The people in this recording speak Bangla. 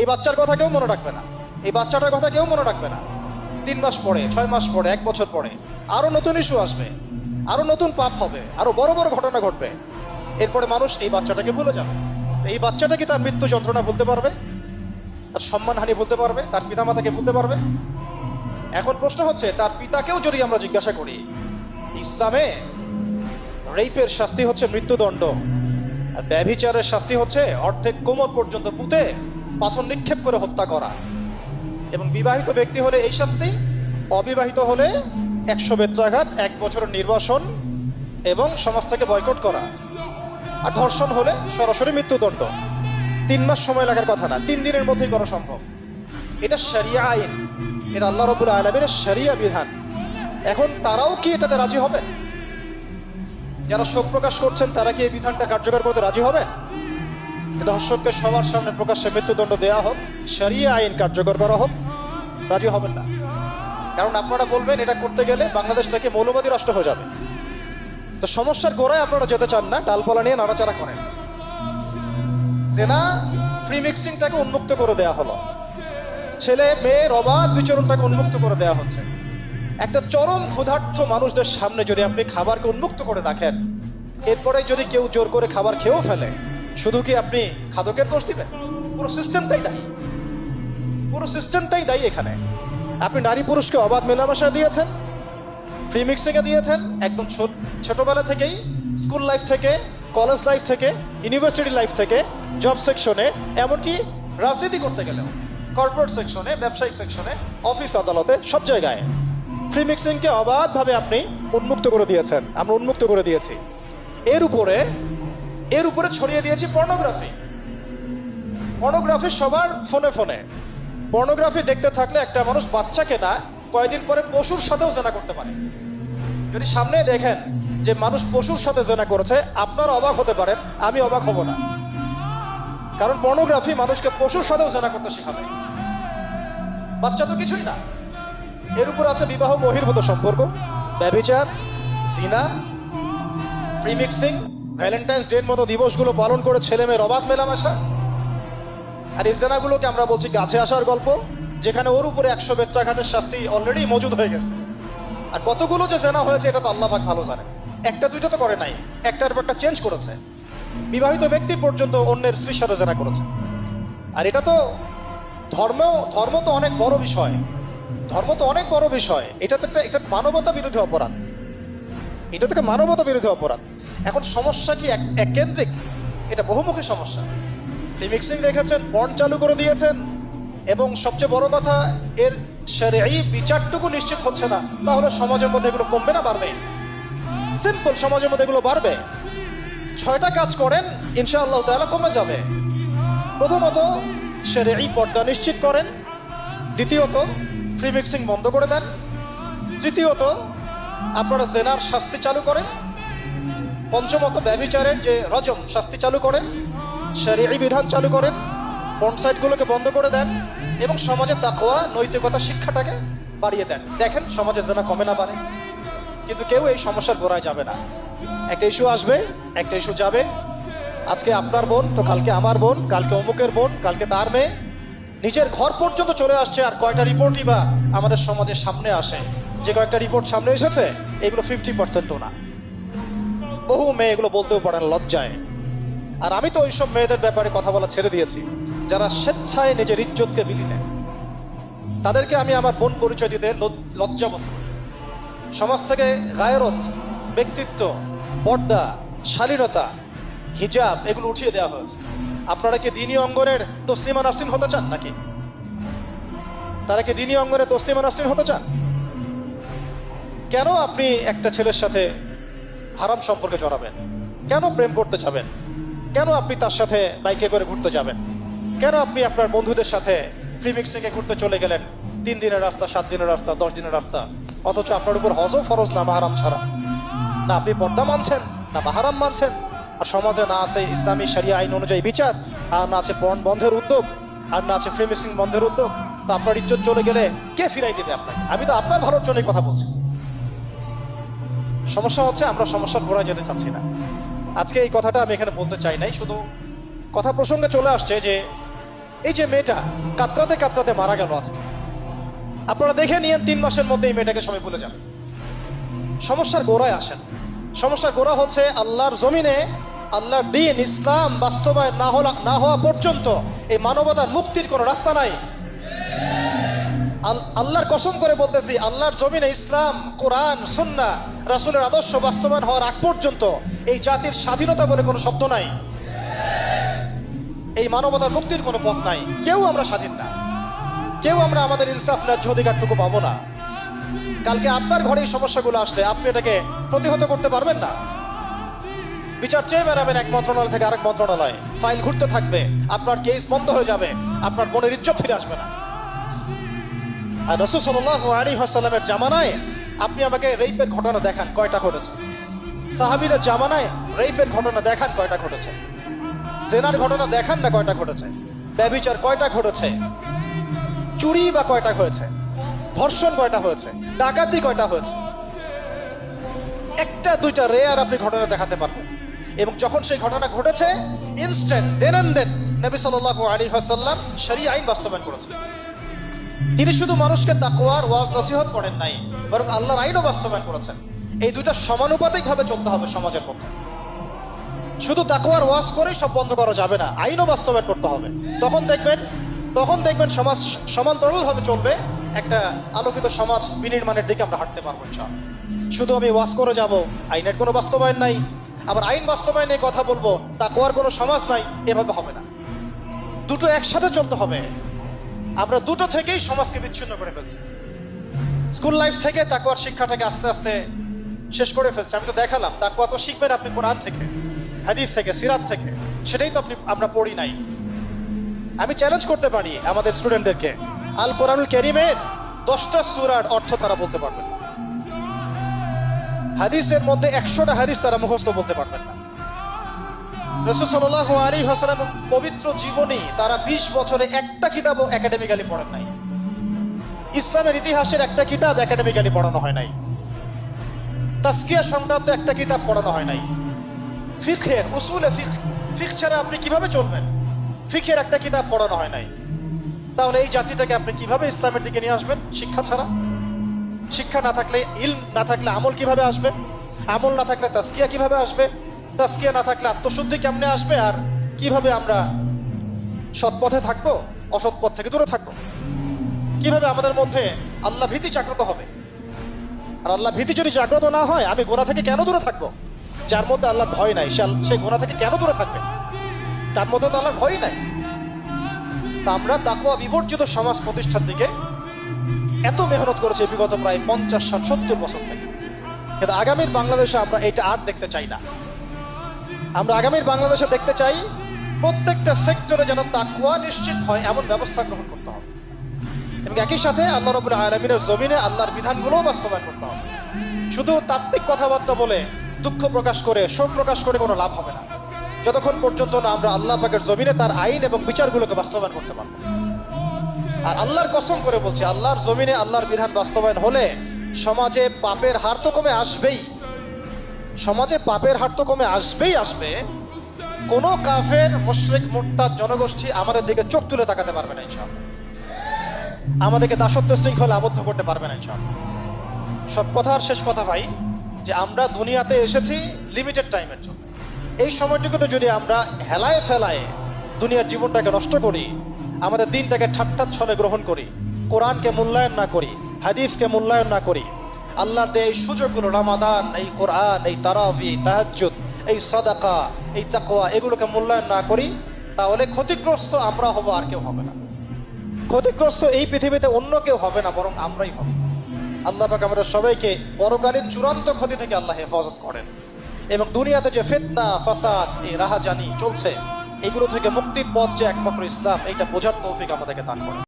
এই বাচ্চার কথা কেউ মনে রাখবে না, এই বাচ্চাটার কথা কেউ মনে রাখবে না। 3 মাস পরে, 6 মাস পরে, 1 বছর পরে আরো নতুন ইস্যু আসবে, আরো নতুন পাপ হবে, আরো বড় বড় ঘটনা ঘটবে। এরপরে মানুষ এই বাচ্চাটাকে ভুলে যাবে। এই বাচ্চাটা কি তার মৃত্যু যন্ত্রণা ভুলতে পারবে? তার সম্মানহানি ভুলতে পারবে? তার পিতামাতাকে ভুলতে পারবে? এখন প্রশ্ন হচ্ছে, তার পিতাকেও যদি আমরা জিজ্ঞাসা করি, ইসলামে রেপের শাস্তি হচ্ছে মৃত্যুদণ্ড, আর ব্যভিচারের শাস্তি হচ্ছে অর্ধেক কোমর পর্যন্ত পুঁতে পাথর নিক্ষেপ করে হত্যা করা। এবং বিবাহিত ব্যক্তি হলে এই শাস্তি, অবিবাহিত হলে 100 বেত্রাঘাত, 1 বছরের নির্বাসন এবং সমাজ থেকে বয়কট করা। আর ধর্ষণ হলে সরাসরি মৃত্যুদণ্ড। 3 মাস সময় লাগার কথা না, 3 দিনের মধ্যেই করা সম্ভব। এটা শরিয়া আইন, এটা আল্লাহ রাব্বুল আলামিনের শরিয়া বিধান। এখন তারাও কি এটাতে রাজি হবে? যারা শোক প্রকাশ করছেন তারা কি এই বিধানটা কার্যকর করতে রাজি হবে? ধর্ষককে সবার সামনে প্রকাশ্যে মৃত্যুদণ্ড দেওয়া হোক, শরিয়া আইন কার্যকর করা হোক, রাজি হবেন না। কারণ আপনারা বলবেন এটা করতে গেলে বাংলাদেশ থেকে মৌলবাদী রাষ্ট্র হয়ে যাবে। তো সমস্যার গোড়ায় আপনারা যেতে চান না, ডালপালা নিয়ে নাড়াচাড়া করেন। জেনা ফ্রি মিক্সিংটাকে উন্মুক্ত করে দেওয়া হলো, ছেলে মেয়ের অবাধ বিচরণটাকে উন্মুক্ত করে দেওয়া হচ্ছে। একটা চরম ক্ষুধার্ত মানুষদের সামনে যদি আপনি খাবারকে উন্মুক্ত করে রাখেন, এরপরে যদি কেউ জোর করে খাবার খেয়েও ফেলে, শুধু কি আপনি খাদকের দোষ দিবেন? পুরো সিস্টেমটাই দায়ী, পুরো সিস্টেমটাই দায়ী এখানে। আপনি নারী পুরুষকে অবাধ মেলামেশা দিয়েছেন, ফ্রি মিক্সিংয়ে দিয়েছেন, একদম ছোটবেলা থেকেই, স্কুল লাইফ থেকে, কলেজ লাইফ থেকে, ইউনিভার্সিটি লাইফ থেকে, জব সেকশনে, এমনকি রাজনীতি করতে গেলেও, কর্পোরেট সেকশনে, ব্যবসায়িক সেকশনে, অফিস আদালতে, সব জায়গায় ফ্রি মিক্সিংকে অবাধভাবে আপনি উন্মুক্ত করে দিয়েছেন, আমরা উন্মুক্ত করে দিয়েছি। এর উপরে ছড়িয়ে দিয়েছি পর্নোগ্রাফি। পর্নোগ্রাফি সবার ফোনে ফোনে। পর্নোগ্রাফি দেখতে থাকলে একটা মানুষ বাচ্চাকে না, কয়েকদিন পরে পশুর সাথেও জেনা করতে পারে। যদি সামনে দেখেন যে মানুষ পশুর সাথে জেনা করেছে, আপনারা অবাক হতে পারেন, আমি অবাক হব না। কারণ পর্নোগ্রাফি মানুষকে পশুর সাথেও জেনা করতে শেখাবে। বাচ্চা তো কিছুই না। এর উপর আছে বিবাহ বহির্ভূত সম্পর্ক, ব্যভিচার, জিনা, ফ্রি মিক্সিং, ভ্যালেন্টাইন্স ডের মতো দিবসগুলো পালন করে ছেলে মেয়ের অবাধ মেলামেশা। আর এই জেনাগুলোকে আমরা বলছি গাছে আসার গল্প, যেখানে ওর উপরে 100 বেত্রাঘাতের শাস্তি অলরেডি মজুদ হয়ে গেছে। আর কতগুলো যে জেনা হয়েছে এটা তো আল্লাহ পাক ভালো জানে। একটা দুইটা তো করে নাই, একটার পর একটা চেঞ্জ করেছে। বিবাহিত ব্যক্তি পর্যন্ত অন্যের স্ত্রীর সাথে জেনা করেছে। আর এটা তো ধর্ম তো অনেক বড় বিষয়, ধর্ম তো অনেক বড় বিষয়। এটা তো একটা মানবতা বিরোধী অপরাধ, এটা তো একটা মানবতা বিরোধী অপরাধ। এখন সমস্যা কি এককেন্দ্রিক? এটা বহুমুখী সমস্যা। ফ্রি মিক্সিং রেখেছেন, পর্ন চালু করে দিয়েছেন, এবং সবচেয়ে বড় কথা এর শরঈ বিচারটুকু নিশ্চিত হচ্ছে না। তাহলে সমাজের মধ্যে এগুলো কমবে না বাড়বে? সিম্পল, সমাজের মধ্যে এগুলো বাড়বে। 6টা কাজ করেন, ইনশাআল্লাহ তাআলা কমে যাবে। প্রথমত শরঈ পর্দা নিশ্চিত করেন, দ্বিতীয়ত ফ্রি মিক্সিং বন্ধ করে দেন, তৃতীয়ত আপনারা জেনার শাস্তি চালু করেন, পঞ্চমত ব্যভিচারের যে রজম শাস্তি চালু করেন, শরঈ বিধান চালু করেন, পর্ন সাইটগুলোকে বন্ধ করে দেন, এবং সমাজের তাকওয়া নৈতিকতা শিক্ষাটাকে বাড়িয়ে দেন। দেখেন সমাজে জেনা কমে না বাড়ে। কিন্তু কেউ এই সমস্যার গোড়ায় যাবে না। একটা ইস্যু আসবে, একটা ইস্যু যাবে। আজকে আপনার বোন তো কালকে আমার বোন, কালকে অমুকের বোন, কালকে তার মেয়ে, নিজের ঘর পর্যন্ত চলে আসছে। আর কয়টা রিপোর্টই বা আমাদের সমাজের সামনে আসে? যে কয়েকটা রিপোর্ট সামনে এসেছে এগুলো 50%ও না। বহু মেয়ে এগুলো বলতেও পারে না লজ্জায়। আর আমি তো ওইসব মেয়েদের ব্যাপারে কথা বলা ছেড়ে দিয়েছি, যারা স্বেচ্ছায় নিজের ইজ্জতকে বিলি দেন। তাদেরকে আমি আমার বোন পরিচয় দিতে লজ্জাবোধ করি। সমাজ থেকে গায়রত, ব্যক্তিত্ব, পর্দা, শালীনতা, হিজাব এগুলো উঠিয়ে দেওয়া হয়েছে। আপনারা কি দ্বীনি অঙ্গনের তসলিমা নাসরিন হতে চান নাকি? তারা কি দ্বীনি অঙ্গনের তসলিমা নাসরিন হতে চান? কেন আপনি একটা ছেলের সাথে হারাম সম্পর্কে জড়াবেন? কেন প্রেম করতে যাবেন? কেন আপনি তার সাথে বাইকে করে ঘুরতে যাবেন? কেন আপনি আপনার বন্ধুদের সাথে ফ্রি মিক্সিংয়ে ঘুরতে চলে গেলেন? 3 দিনের রাস্তা, 7 দিনের রাস্তা, 10 দিনের রাস্তা, অথচ আপনার উপর হজও ফরজ না মাহারাম ছাড়া। না আপনি পর্দা মানছেন, না মাহারাম মানছেন। আর সমাজে না আছে ইসলামী শরিয়া আইন অনুযায়ী বিচার, আর না আছে পর্ন বন্ধের উদ্যোগ, আর না আছে ফ্রি মিক্সিং বন্ধের উদ্যোগ। তো আপনার ইজ্জত চলে গেলে কে ফিরাই দেবে আপনাকে? আমি তো আপনার ভালোর জন্যই কথা বলছি। সমস্যা হচ্ছে আমরা সমস্যার গোড়ায় যেতে চাচ্ছি না। আজকে এই কথাটা আমি এখানে বলতে চাই নাই, শুধু কথা প্রসঙ্গে চলে আসছে যে এই যে মেয়েটা কাতরাতে কাতরাতে মারা গেল আজকে, আপনারা দেখে নিয়েন 3 মাসের মধ্যে এই মেয়েটাকে সবাই ভুলে যাবে। সমস্যার গোড়ায় আসেন। সমস্যার গোড়া হচ্ছে আল্লাহর জমিনে আল্লাহর দ্বীন ইসলাম বাস্তবায়ন না হওয়া পর্যন্ত এই মানবতার মুক্তির কোনো রাস্তা নাই। আল্লাহর কসম করে বলতেছি, আল্লাহর জমিনে ইসলাম, কোরআন, সুন্নাহ, রাসূলের আদর্শ বাস্তবায়ন হওয়ার আগ পর্যন্ত এই জাতির স্বাধীনতা বলে কোনো শব্দ নাই। এই মানবতার মুক্তির কোনো পথ নাই। কেউ আমরা স্বাধীন না, কেউ আমরা আমাদের ইনসাফ ন্যায্য অধিকারটুকু পাবো না। কালকে আপনার ঘরে এই সমস্যাগুলো আসলে আপনি এটাকে প্রতিহত করতে পারবেন না। বিচার চেয়ে বেড়াবেন এক মন্ত্রণালয় থেকে আরেক মন্ত্রণালয়, ফাইল ঘুরতে থাকবে, আপনার কেস বন্ধ হয়ে যাবে, আপনার বোনের ইজ্জত ফিরে আসবে না। আর রাসূল সাল্লাল্লাহু আলাইহি ওয়াসাল্লামের জামানায় আপনি আমাকে রেপের ঘটনা দেখান কয়টা ঘটেছে? সাহাবীদের জামানায় রেপের ঘটনা দেখান কয়টা ঘটেছে? জেনার ঘটনা দেখান না কয়টা ঘটেছে? ব্যভিচার কয়টা ঘটেছে? চুরি বা কয়টা হয়েছে? ধর্ষণ কয়টা হয়েছে? ডাকাতি কয়টা হয়েছে? একটা দুইটা রেয়ার আপনি ঘটনা দেখাতে পারবেন। এবং যখন সেই ঘটনা ঘটেছে ইনস্ট্যান্ট দেন নবী সাল্লাল্লাহু আলাইহি ওয়াসাল্লাম শরীয়ত আইন বাস্তবায়ন করেছেন। তিনি শুধু মানুষকে তাকওয়ার ওয়াজ নসিহত করেন নাই, বরং আল্লাহর আইনও বাস্তবায়ন করেছেন। এই দুইটা সমানুপাতিকভাবে চলতে হবে সমাজের মধ্যে। শুধু তাকওয়ার ওয়াজ করেই সব বন্ধ করা যাবে না, আইনও বাস্তবায়ন করতে হবে। তখন দেখবেন সমাজ সমান্তরালভাবে চলবে, একটা আলোকিত সমাজ বিনির্মাণের দিকে আমরা হাঁটতে পারবো ইনশাআল্লাহ। শুধু আমি ওয়াজ করে যাব, আইনের কোনো বাস্তবায়ন নাই, আবার আইন বাস্তবায়নে কথা বলবো, তাকওয়ার কোনো সমাজ নাই, এভাবে হবে না। দুটো একসাথে চলতে হবে। আমরা দুটো থেকেই সমাজকে বিচ্ছিন্ন করে ফেলছি। স্কুল লাইফ থেকে তাকওয়ার শিক্ষাটাকে আস্তে আস্তে শেষ করে ফেলছি। আমি তো দেখালাম তাকওয়া তো শিখবেন আপনি কোরআন থেকে, হাদিস থেকে, সিরাত থেকে, সেটাই তো আমরা পড়ি নাই। আমি চ্যালেঞ্জ করতে পারি আমাদের স্টুডেন্টদেরকে, আল কোরআনুল কারীমের 10টা সূরার অর্থ তারা বলতে পারবেন, হাদিসের মধ্যে 100টা হাদিস তারা মুখস্থ বলতে পারবেন না। রাসূল সাল্লাল্লাহু আলাইহি ওয়াসাল্লাম পবিত্র জীবনী তারা 20 বছরে একটা কিতাবও একাডেমিক্যালি পড়েন নাই। ইসলামের ইতিহাসের একটা কিতাব একাডেমিক্যালি পড়ানো হয় নাই। তাজকিয়া সংক্রান্ত একটা কিতাব পড়ানো হয় নাই। ফিকহের উসুলে ফিকহ ছাড়া আপনি কিভাবে চলবেন? ফিকহের একটা কিতাব পড়ানো হয় নাই। তাহলে এই জাতিটাকে আপনি কিভাবে ইসলামের দিকে নিয়ে আসবেন? শিক্ষা ছাড়া। শিক্ষা না থাকলে, ইলম না থাকলে আমল কিভাবে আসবে? আমল না থাকলে তাজকিয়া কিভাবে আসবে? তাজকিয়া না থাকলে আত্মশুদ্ধি কেমনে আসবে? আর কিভাবে আমরা সৎ পথে থাকবো, অসৎ পথ থেকে দূরে থাকবো? কিভাবে আমাদের মধ্যে আল্লাহ ভীতি জাগ্রত হবে? আর আল্লাহ ভীতি যদি জাগ্রত না হয়, আমি গুনাহ থেকে কেন দূরে থাকবো? যার মধ্যে আল্লাহর ভয় নাই সে গুনাহ থেকে কেন দূরে থাকবে? তার মধ্যে তো আল্লাহর ভয় নাই। তা আমরা তাকওয়া বিবর্জিত সমাজ প্রতিষ্ঠার দিকে এত মেহনত করেছে বিগত প্রায় 50, 60, 70 বছর থেকে। কিন্তু আগামীর বাংলাদেশে আমরা এটা আর দেখতে চাই না। আমরা আগামীর বাংলাদেশে দেখতে চাই প্রত্যেকটা সেক্টরে যেন তাকওয়া নিশ্চিত হয় এমন ব্যবস্থা গ্রহণ করতে হবে, এবং একই সাথে আল্লাহ রাব্বুল আলামিনের জমিনে আল্লাহর বিধানগুলোও বাস্তবায়ন করতে হবে। শুধু তাত্ত্বিক কথাবার্তা বলে, দুঃখ প্রকাশ করে, শোক প্রকাশ করে কোনো লাভ হবে না, যতক্ষণ পর্যন্ত না আমরা আল্লাহ পাকের জমিনে তার আইন এবং বিচারগুলোকে বাস্তবায়ন করতে পারবো। আর আল্লাহর কসম করে বলছি, আল্লাহর জমিনে আল্লাহর বিধান বাস্তবায়ন হলে সমাজে পাপের হার তো কমে আসবেই। সমাজে পাপের হার তো কমে আসবে। কোনো কাফের, মুশরিক, মুরতাদ জনগোষ্ঠী আমাদের দিকে চোখ তুলে তাকাতে পারবে না ইনশাআল্লাহ। আমাদেরকে দাসত্ব শৃঙ্খলে আবদ্ধ করতে পারবে না ইনশাআল্লাহ। সব কথার শেষ কথা ভাই, যে আমরা দুনিয়াতে এসেছি লিমিটেড টাইমের জন্য। এই সময়টুকুতে যদি আমরা হেলায় ফেলায় দুনিয়ার জীবনটাকে নষ্ট করি, আমাদের দিনটাকে ঠাট্টা ছলে গ্রহণ করি, কোরআনকে মূল্যায়ন না করি, হাদিসকে মূল্যায়ন না করি, আল্লাহর দেয় এই সুযোগগুলো, রমাদান, এই কোরআন, এই তারাবি, এই তাহাজ্জুদ, এই সাদাকা, এই তাকওয়া, এগুলোকে মূল্যায়ন না করি, তাহলে ক্ষতিগ্রস্ত আমরা হব, আর কেউ হবে না। ক্ষতিগ্রস্ত এই পৃথিবীতে অন্য কেউ হবে না, বরং আমরাই হব। আল্লাহ পাক আমাদের সবাইকে পরকালীন চূড়ান্ত ক্ষতি থেকে আল্লাহ হেফাজত করেন, এবং দুনিয়াতে যে ফিতনা, ফাসাদ, এই রাহাজানি চলছে, এগুলো থেকে মুক্তির পথ যে একমাত্র ইসলাম, এইটা বোঝার তৌফিক আমাদেরকে দান করেন।